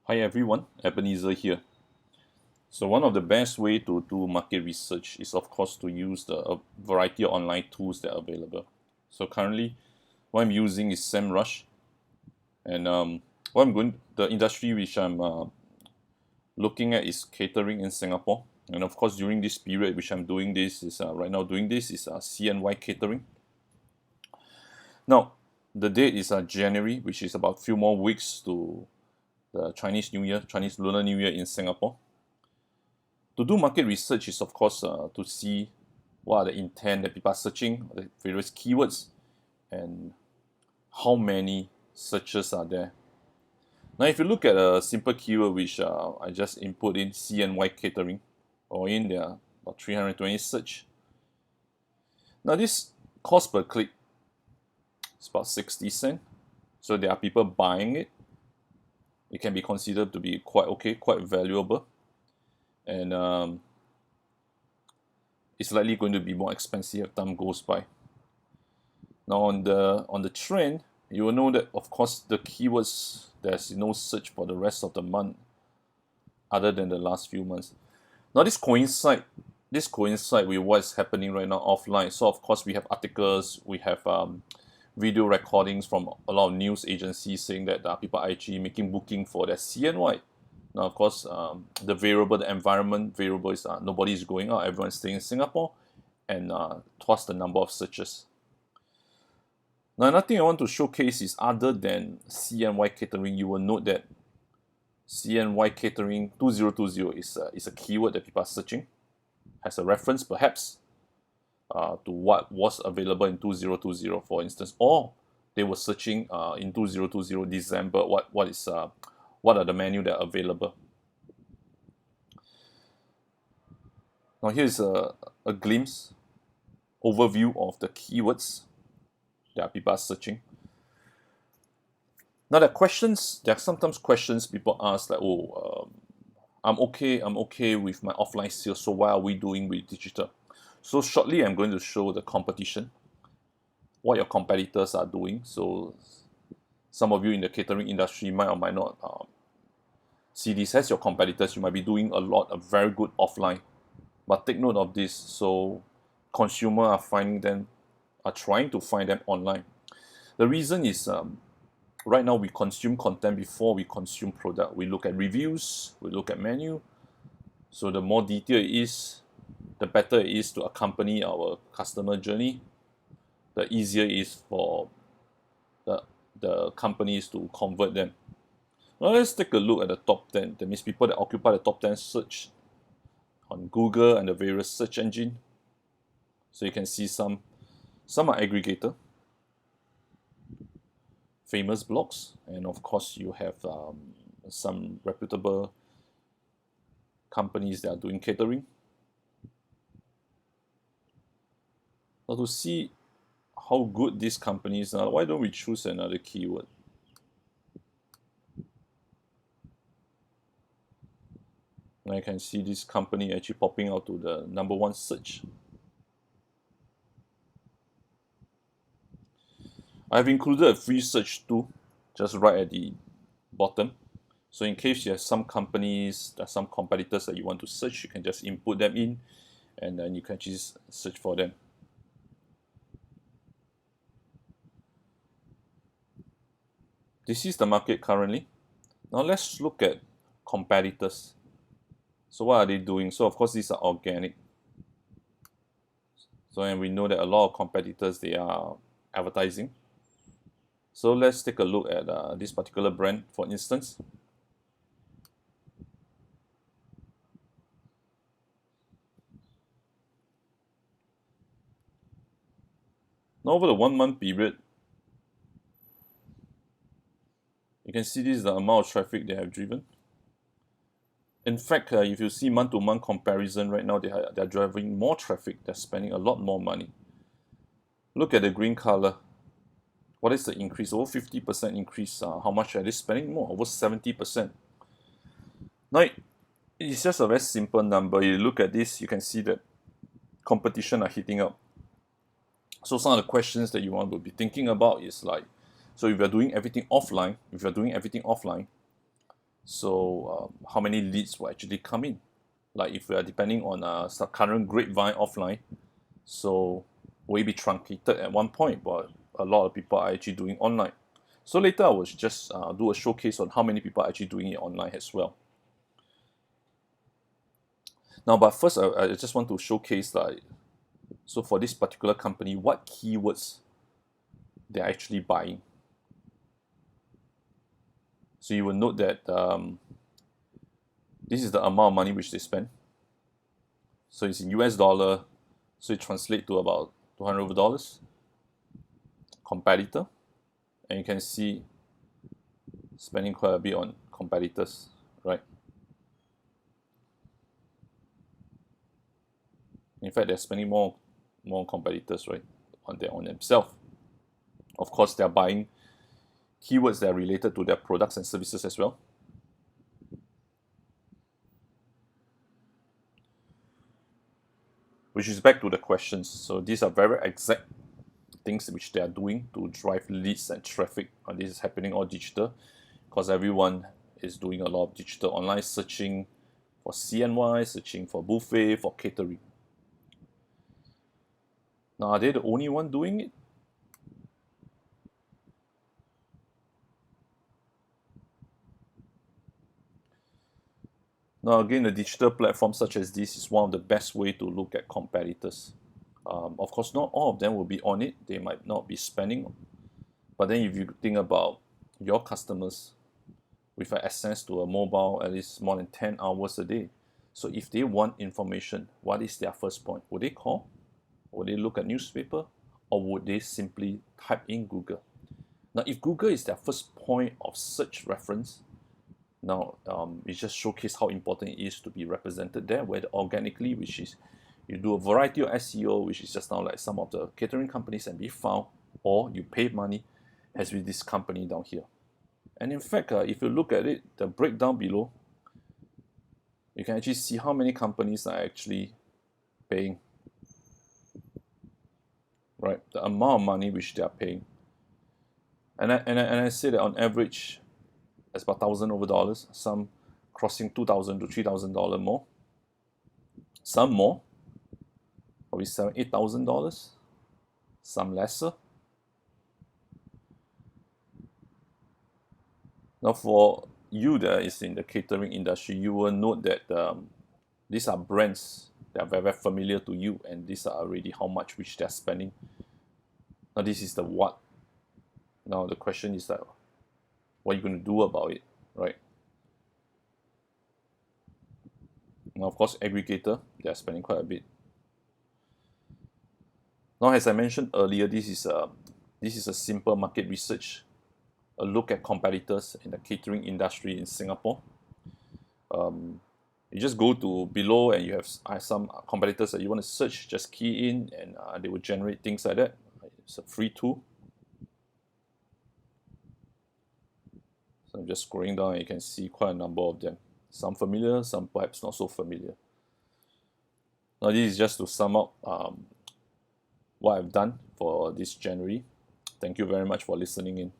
Hi everyone, Ebenezer here. So one of the best way to do market research is of course to use a variety of online tools that are available. So currently what I'm using is SEMrush, and the industry which I'm looking at is catering in Singapore. And of course during this period which I'm doing this is right now doing this is CNY catering. Now the date is January, which is about few more weeks to the Chinese New Year, Chinese Lunar New Year in Singapore. To do market research is of course to see what are the intent that people are searching, the various keywords, and how many searches are there. Now if you look at a simple keyword which I just input in CNY catering, or in there about 320 search. Now this cost per click is about 60 cents. So there are people buying it. It can be considered to be quite okay, quite valuable. And it's likely going to be more expensive as time goes by. Now on the trend, you will know that of course the keywords, there's no search for the rest of the month other than the last few months. Now this coincide with what's happening right now offline. So of course we have articles, we have video recordings from a lot of news agencies saying that people are actually making booking for their CNY. Now, of course, the environment variable is nobody is going out, everyone's staying in Singapore, and twice the number of searches. Now, another thing I want to showcase is other than CNY catering, you will note that CNY catering 2020 is a keyword that people are searching, has a reference perhaps to what was available in 2020, for instance, or they were searching in 2020 December what are the menu that are available. Now here's a glimpse, overview of the keywords that people are searching. Now there are sometimes questions people ask like, I'm okay with my offline sales, so why are we doing with digital? So shortly I'm going to show the competition, what your competitors are doing. So some of you in the catering industry might or might not see this as your competitors. You might be doing a lot of very good offline, but take note of this. So consumers are trying to find them online. The reason is right now we consume content before we consume product. We look at reviews, we look at menu. So the more detailed it is, the better it is to accompany our customer journey. The easier it is for the companies to convert them. Now let's take a look at the top 10. That means people that occupy the top 10 search on Google and the various search engine. So you can see some are aggregator, famous blogs, and of course you have some reputable companies that are doing catering. Now to see how good these companies are, why don't we choose another keyword? And I can see this company actually popping out to the number one search. I've included a free search tool just right at the bottom. So in case you have some companies, there are some competitors that you want to search, you can just input them in and then you can just search for them. This is the market currently. Now let's look at competitors. So what are they doing? So of course these are organic. So and we know that a lot of competitors, they are advertising. So let's take a look at this particular brand, for instance. Now over the 1 month period, you can see this is the amount of traffic they have driven. In fact, if you see month-to-month comparison right now, they're driving more traffic. They're spending a lot more money. Look at the green color. What is the increase? Over 50% increase. How much are they spending more? Over 70%. Now, it's just a very simple number. You look at this, you can see that competition are heating up. So some of the questions that you want to be thinking about is like, so if you're doing everything offline, So how many leads will actually come in? Like if we are depending on some current grapevine offline, so will it be truncated at one point? But a lot of people are actually doing online. So later I will just do a showcase on how many people are actually doing it online as well. Now, but first I just want to showcase like, so for this particular company, what keywords they're actually buying. So you will note that this is the amount of money which they spend. So it's in US dollar, so it translates to about $200. Competitor, and you can see spending quite a bit on competitors, right? In fact, they're spending more on competitors, right, on themselves. Of course, they're buying keywords that are related to their products and services as well. Which is back to the questions. So these are very exact things which they are doing to drive leads and traffic. And this is happening all digital because everyone is doing a lot of digital online searching for CNY, searching for buffet, for catering. Now, are they the only one doing it? Now, again, a digital platform such as this is one of the best way to look at competitors. Of course, not all of them will be on it. They might not be spending. But then if you think about your customers with access to a mobile at least more than 10 hours a day. So if they want information, what is their first point? Would they call? Would they look at newspaper? Or would they simply type in Google? Now, if Google is their first point of search reference, now it just showcase how important it is to be represented there, whether organically, which is you do a variety of SEO, which is just now like some of the catering companies and be found, or you pay money, as with this company down here. And in fact, if you look at it, the breakdown below, you can actually see how many companies are actually paying, right? The amount of money which they are paying. And I say that on average, it's about $1,000 over dollars, some crossing $2,000 to $3,000 more, some more, probably $7,000, $8,000, some lesser. Now, for you that is in the catering industry, you will note that these are brands that are very, very familiar to you, and these are already how much which they're spending. Now, this is the what. Now, the question is that, what are you going to do about it, right? Now, of course, aggregator, they're spending quite a bit. Now, as I mentioned earlier, this is a simple market research, a look at competitors in the catering industry in Singapore. You just go to below and you have some competitors that you want to search, just key in and they will generate things like that. It's a free tool. So I'm just scrolling down and you can see quite a number of them. Some familiar, some perhaps not so familiar. Now this is just to sum up what I've done for this January. Thank you very much for listening in.